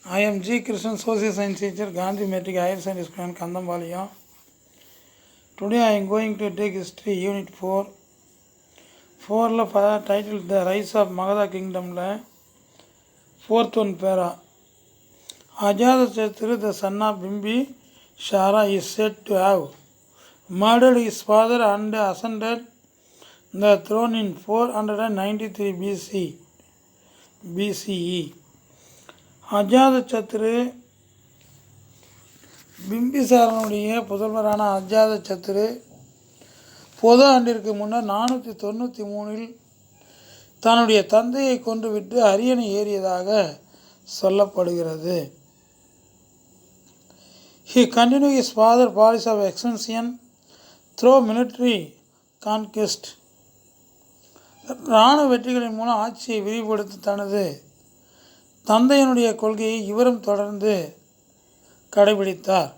I am G. Krishnan, Social Science teacher, Gandhi Metric Higher Science School in Kandambalia. Today I am going to take History Unit 4. 4 titled The Rise of Magadha Kingdom. 4th one para. Ajatasatru, the son of Bimbi Shara, is said to have murdered his father and ascended the throne in 493 BCE. Ajatashatru பிம்பிசாரனுடைய புதல்வரான Ajatashatru பொது ஆண்டிற்கு முன்னர் 493 தன்னுடைய தந்தையை கொன்றுவிட்டு அரியணை ஏறியதாக சொல்லப்படுகிறது. He continued his father's policy of expansion through military conquest. இராணுவ வெற்றிகளின் மூலம் ஆட்சியை விரிவுபடுத்த தனது தந்தையினுடைய கொள்கையை இவரும் தொடர்ந்து கடைபிடித்தார்.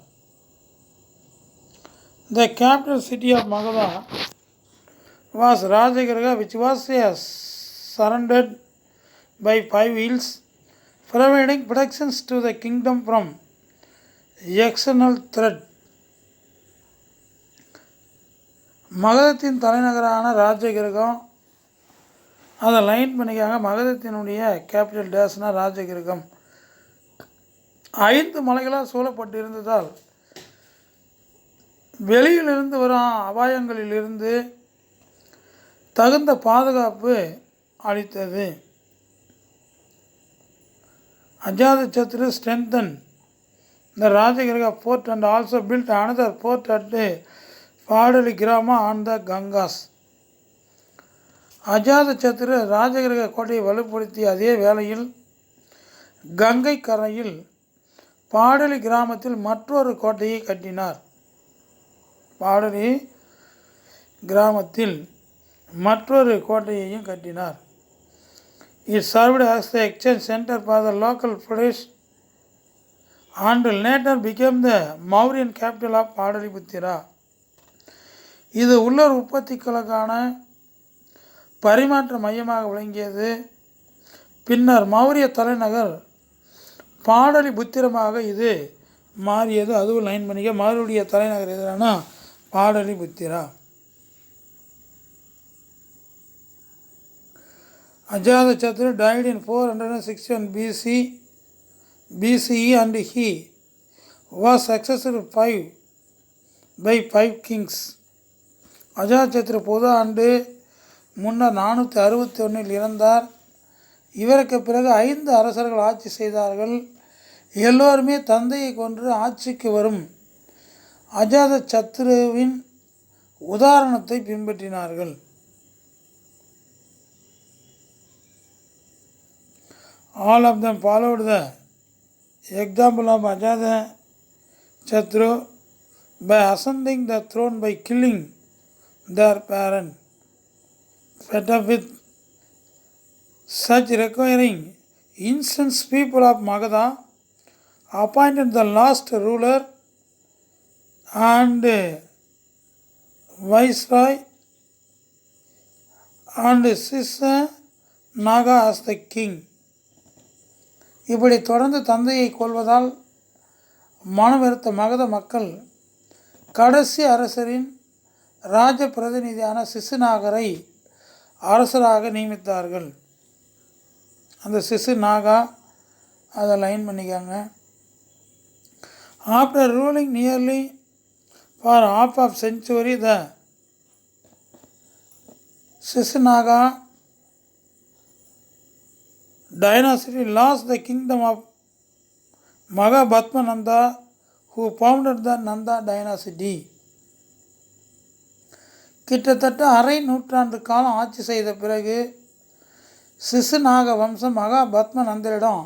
The capital city of Magadha was Rajagriha, which was surrounded by 5 hills, providing protections to the kingdom from external threat. மகதத்தின் தலைநகரான ராஜகிரகம், அதை லைன் பண்ணிக்காங்க. மகதத்தினுடைய கேபிட்டல் டேஸ்னா ராஜகிரகம் 5 மலைகளால் சூழப்பட்டிருந்ததால் வெளியிலிருந்து வரும் அபாயங்களிலிருந்து தகுந்த பாதுகாப்பு அளித்தது. Ajatashatru strengthened the Rajagriha fort and also built another fort at Padaligrama on the Gangas. Ajatashatru ராஜகிரக கோட்டையை வலுப்படுத்திய அதே வேளையில் கங்கை கரையில் பாடலி கிராமத்தில் மற்றொரு கோட்டையை கட்டினார். பாடலி கிராமத்தில் மற்றொரு கோட்டையையும் கட்டினார். It served as the exchange center for the local Pradesh and later became the Mauryan capital of Padaliputra. இது உள்ளூர் உற்பத்திகளுக்கான பரிமாற்ற மையமாக விளங்கியது. பின்னர் மௌரிய தலைநகர் பாடலிபுத்திரமாக இது மாறியது. அதுவும் லைன் பண்ணிக்க. மௌரிய தலைநகர் எதுனா Pataliputra. Ajatashatru died in 461 BCE and he was succeeded by 5 kings. Ajatashatru பொது ஆண்டு முன்னர் 461 இறந்தார். இவருக்கு பிறகு 5 அரசர்கள் ஆட்சி செய்தார்கள். எல்லோருமே தந்தையை கொன்று ஆட்சிக்கு வரும் அஜாதசத்ருவின் உதாரணத்தை பின்பற்றினார்கள். All of them followed the example of Ajatasatru by ascending the throne by killing their parent. Fed up with such requiring incense, people of Magadha appointed the last ruler and viceroy and Sisanaga as the king. இப்படி தொடர்ந்து தந்தையை கொல்வதால் மனவெறுத்த மகத மக்கள் கடைசி அரசரின் ராஜ பிரதிநிதியான சிசுநாகரை அரசராக நியமித்தார்கள். அந்த சிசுநாகா அதை line பண்ணிக்காங்க. After ruling nearly for half of century, the Shishunaga dynasty lost the kingdom of Mahabhatmananda, who founded the Nanda dynasty. கிட்டத்தட்ட அரை நூற்றாண்டு காலம் ஆட்சி செய்த பிறகு சிசுநாக வம்சம் மகாபத்மநந்தரிடம்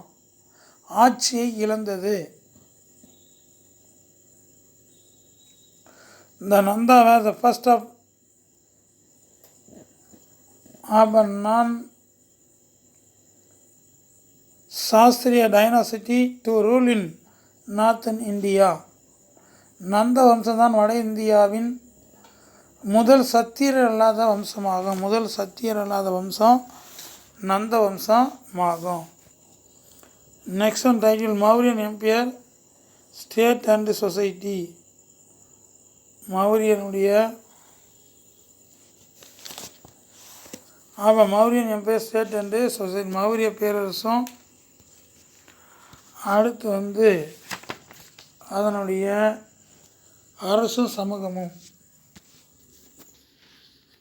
ஆட்சியை இழந்தது. The Nanda was the first of a non-Sastriya dynasty to rule in northern India. நந்த வம்சம்தான் வட இந்தியாவின் முதல் சத்தியர் அல்லாத வம்சமாகும். நந்த வம்சமாகும். Next one title Mauryan empire state and society. மௌரியனுடைய Mauryan empire state and society, Maurya பேரரசும் அடுத்து அதனுடைய அரசும் சமூகமும்.